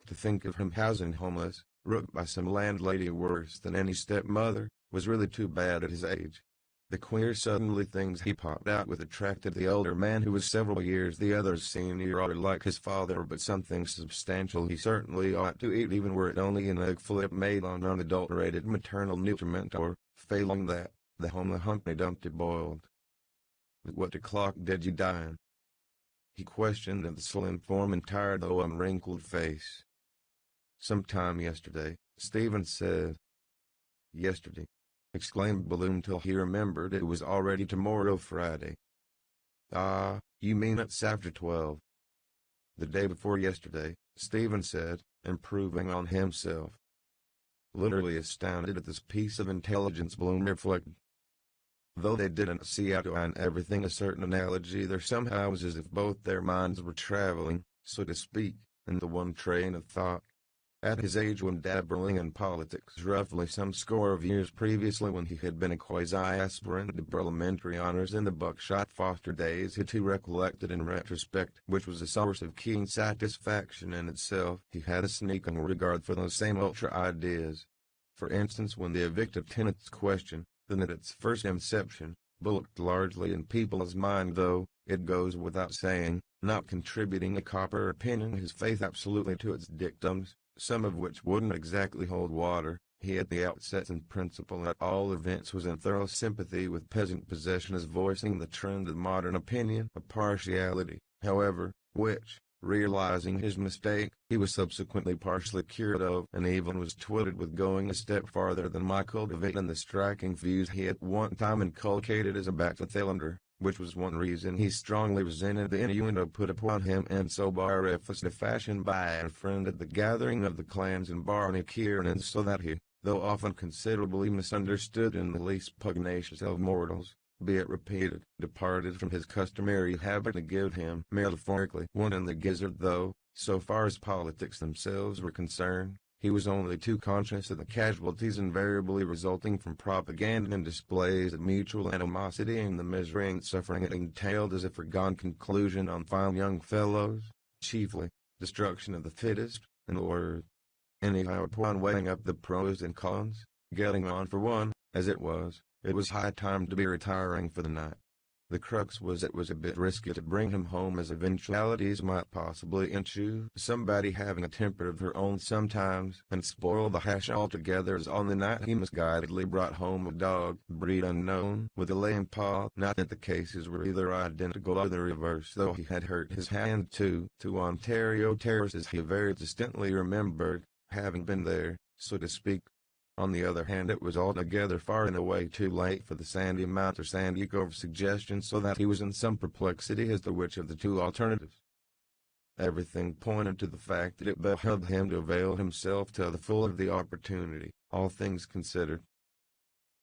To think of him housing homeless, rooked by some landlady worse than any stepmother, was really too bad at his age. The queer suddenly things he popped out with attracted the older man who was several years the other's senior or like his father, but something substantial he certainly ought to eat even were it only an egg flip made on unadulterated maternal nutriment or, failing that, the homely Humpty Dumpty boiled. "What o'clock did you dine?" he questioned of the slim form and tired though unwrinkled face. "Sometime yesterday," Stephen said. "Yesterday," exclaimed Balloon till he remembered it was already tomorrow Friday. "Ah, you mean it's after 12. "The day before yesterday," Stephen said, improving on himself. Literally astounded at this piece of intelligence, Bloom reflected. Though they didn't see eye to eye in everything, a certain analogy there somehow was, as if both their minds were traveling, so to speak, in the one train of thought. At his age, when dabbling in politics roughly some score of years previously, when he had been a quasi-aspirant to parliamentary honors in the Buckshot Foster days, he too recollected in retrospect, which was a source of keen satisfaction in itself, he had a sneaking regard for those same ultra-ideas. For instance, when the evictive tenants question, then at its first inception, bullocked largely in people's mind, though, it goes without saying, not contributing a copper opinion his faith absolutely to its dictums, some of which wouldn't exactly hold water, he at the outset in principle at all events was in thorough sympathy with peasant possession as voicing the trend of modern opinion, a partiality, however, which, realizing his mistake, he was subsequently partially cured of, and even was twitted with going a step farther than my cultivate in the striking views he at one time inculcated as a Backwathlander, which was one reason he strongly resented the innuendo put upon him and so barefaced a fashion by a friend at the gathering of the clans in Barney Kieran, so that he, though often considerably misunderstood in the least pugnacious of mortals, be it repeated, departed from his customary habit to give him, metaphorically, one in the gizzard, though, so far as politics themselves were concerned, he was only too conscious of the casualties invariably resulting from propaganda and displays of mutual animosity and the misery and suffering it entailed as a foregone conclusion on fine young fellows, chiefly, destruction of the fittest, in a word. Anyhow, upon weighing up the pros and cons, getting on for one, as it was high time to be retiring for the night. The crux was it was a bit risky to bring him home, as eventualities might possibly ensue, somebody having a temper of her own sometimes, and spoil the hash altogether, as on the night he misguidedly brought home a dog, breed unknown, with a lame paw. Not that the cases were either identical or the reverse, though he had hurt his hand to Ontario Terrace, as he very distinctly remembered, having been there, so to speak. On the other hand, it was altogether far and away too late for the Sandy Mount or Sandy Cove suggestion, so that he was in some perplexity as to which of the two alternatives. Everything pointed to the fact that it behoved him to avail himself to the full of the opportunity, all things considered.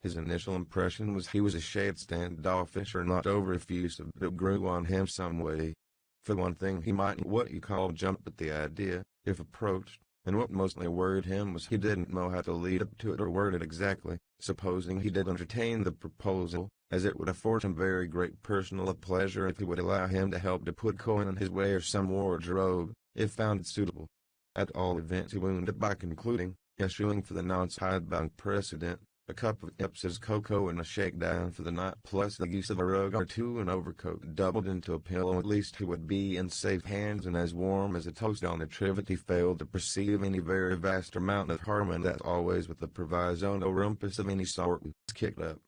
His initial impression was he was a shade standoffish or not over effusive, but it grew on him some way. For one thing, he mightn't what you call jump at the idea, if approached. And what mostly worried him was he didn't know how to lead up to it or word it exactly, supposing he did entertain the proposal, as it would afford him very great personal pleasure if he would allow him to help to put coin in his way or some wardrobe, if found suitable. At all events he wound up by concluding, issuing for the non-hidebound precedent, a cup of Ips's cocoa and a shakedown for the night, plus the use of a rug or two and overcoat doubled into a pillow. At least he would be in safe hands and as warm as a toast on a trivet. He failed to perceive any very vast amount of harmony, that always with the proviso no rumpus of any sort was kicked up.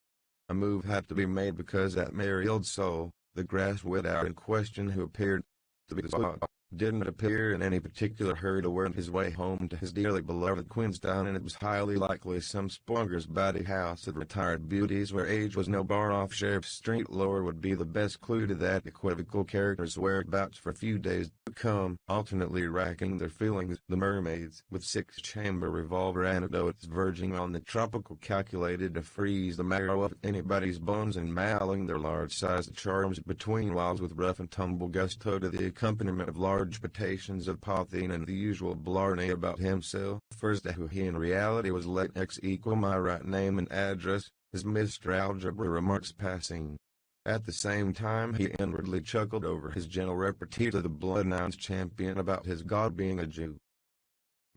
A move had to be made because that merry old soul, the grass widow in question, who appeared to be the spot, didn't appear in any particular hurry to wend his way home to his dearly beloved Queenstown, and it was highly likely some Spongers body house of retired beauties where age was no bar off Sheriff Street lower would be the best clue to that equivocal character's whereabouts for a few days to come. Alternately racking their feelings, the mermaids, with six-chamber revolver anecdotes verging on the tropical, calculated to freeze the marrow of anybody's bones, and mailing their large-sized charms between whiles with rough and tumble gusto to the accompaniment of large potations of potheen and the usual blarney about himself. First, who he in reality was, let X equal my right name and address, his Mr. Algebra remarks passing. At the same time he inwardly chuckled over his gentle repartee to the blood-announced champion about his God being a Jew.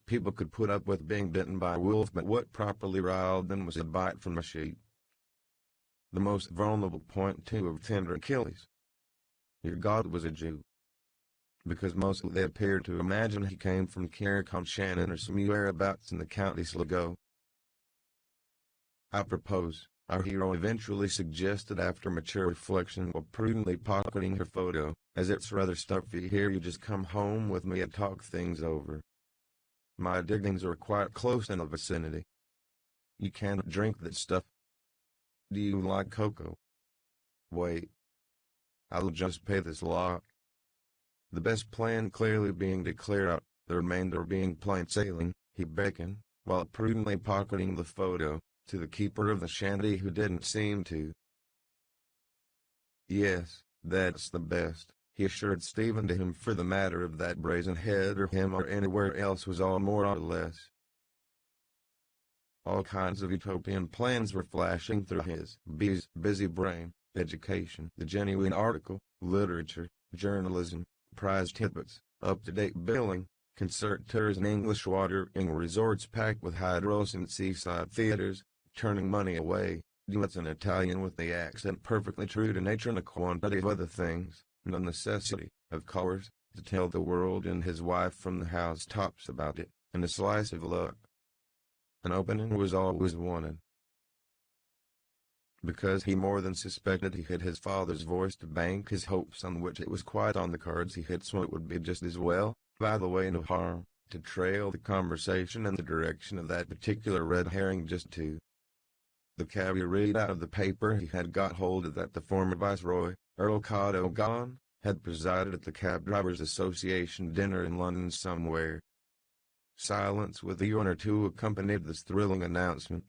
People could put up with being bitten by a wolf, but what properly riled them was a bite from a sheep. The most vulnerable point, too, of tender Achilles. Your God was a Jew. Because mostly they appeared to imagine he came from Carrick-on-Shannon or somewhere abouts in the county Sligo. I propose, our hero eventually suggested after mature reflection while prudently pocketing her photo, as it's rather stuffy here, you just come home with me and talk things over. My diggings are quite close in the vicinity. You can't drink that stuff. Do you like cocoa? Wait. I'll just pay this lot. The best plan clearly being to clear out, the remainder being plain sailing, he beckoned, while prudently pocketing the photo, to the keeper of the shanty, who didn't seem to. Yes, that's the best, he assured Stephen. To him, for the matter of that brazen head or him or anywhere else, was all more or less. All kinds of utopian plans were flashing through his busy brain: education, the genuine article, literature, journalism, prize tidbits, up-to-date billing, concert tours and English watering resorts packed with hydros and seaside theaters, turning money away, duets in Italian with the accent perfectly true to nature, and a quantity of other things, and the necessity, of course, to tell the world and his wife from the housetops about it, and a slice of luck. An opening was always wanted. Because he more than suspected he had his father's voice to bank his hopes on, which it was quite on the cards he hit, so it would be just as well, by the way, no harm, to trail the conversation in the direction of that particular red herring just to. The cabbie read out of the paper he had got hold of that the former Viceroy, Earl Cadogan, had presided at the Cab Drivers Association dinner in London somewhere. Silence with a yawn or two accompanied this thrilling announcement,